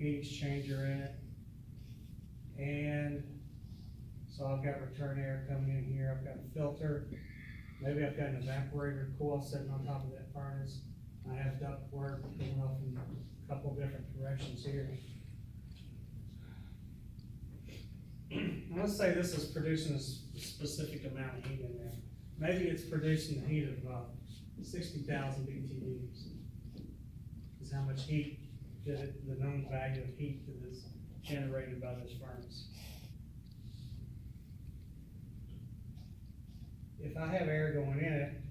heat exchanger in it. And so I've got return air coming in here, I've got a filter, maybe I've got an evaporator coil sitting on top of that furnace. I have ductwork going off in a couple different directions here. And let's say this is producing a specific amount of heat in there. Maybe it's producing the heat of 60,000 BTUs. Is how much heat, the known value of heat that is generated by this furnace. If I have air going in it,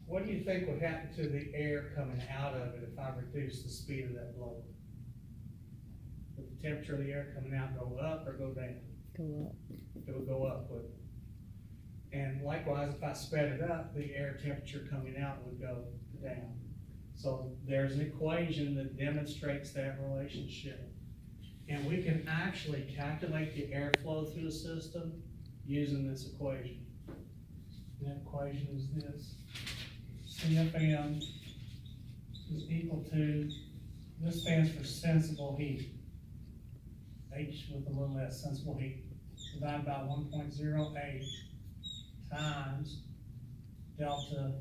what do you think would happen to the air coming out of it if I reduce the speed of that blower? Would the temperature of the air coming out go up or go down? Go up. It would go up, wouldn't it? And likewise, if I sped it up, the air temperature coming out would go down. So there's an equation that demonstrates that relationship. And we can actually calculate the airflow through the system using this equation. And that equation is this. CFM is equal to, this stands for sensible heat. H with a little s, sensible heat, divided by 1.08 times delta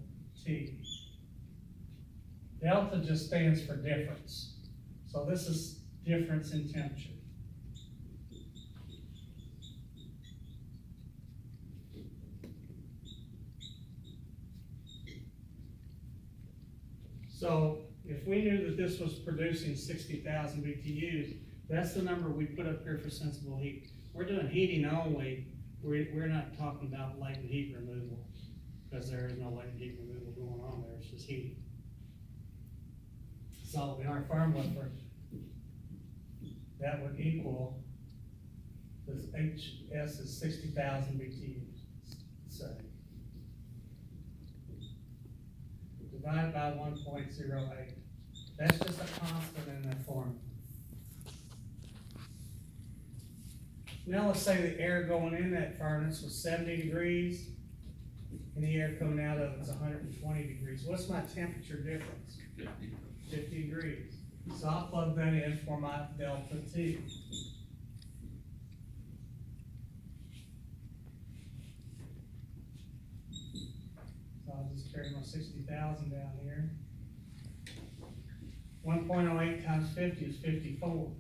T. Delta just stands for difference. So this is difference in temperature. So if we knew that this was producing 60,000 BTUs, that's the number we put up here for sensible heat. We're doing heating only. We're not talking about latent heat removal, because there is no latent heat removal going on there. It's just heating. So in our formula for that would equal, this HS is 60,000 BTUs, say. Divided by 1.08. That's just a constant in that formula. Now let's say the air going in that furnace was 70 degrees and the air coming out of it is 120 degrees. What's my temperature difference? 50 degrees. So I'll plug that in for my delta T. So I'll just carry my 60,000 down here. 1.08 times 50 is 54.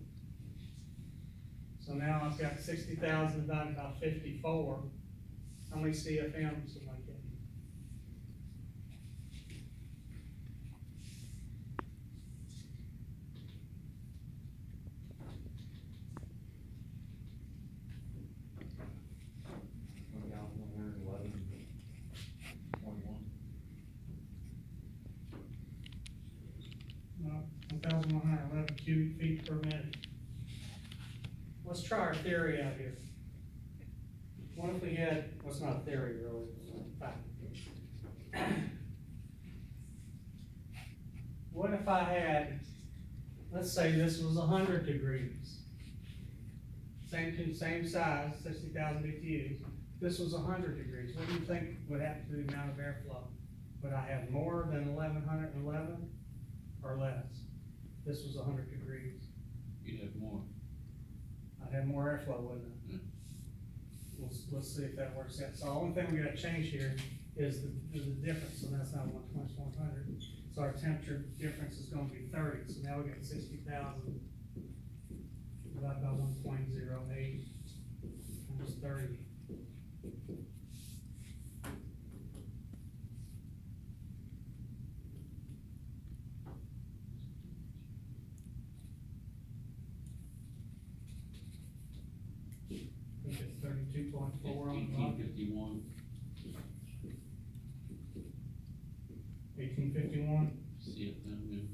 So now I've got 60,000 divided by 54. How many CFMs am I getting? No, 1,111 cubic feet per minute. Let's try our theory out here. What if we had, well, it's not a theory really, it's a fact. What if I had, let's say this was 100 degrees. Same size, 60,000 BTUs. This was 100 degrees. What do you think would happen to the amount of airflow? Would I have more than 1,111 or less? This was 100 degrees. You'd have more. I'd have more airflow, wouldn't it? Let's see if that works out. So the only thing we gotta change here is the difference, so that's not 120, 100. So our temperature difference is gonna be 30. So now we got 60,000 divided by 1.08 times 30. I think it's 32.4 on the bottom. 1851. 1851. CFM, yeah.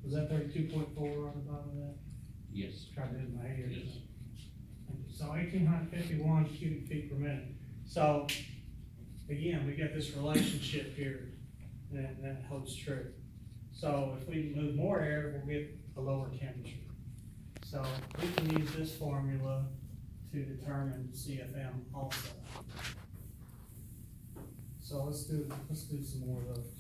Was that 32.4 on the bottom of that? Yes. Tried to do it in my head. Yes. So 1,851 cubic feet per minute. So again, we got this relationship here that holds true. So if we move more air, we'll get a lower temperature. So we can use this formula to determine CFM also. So let's do some more of those.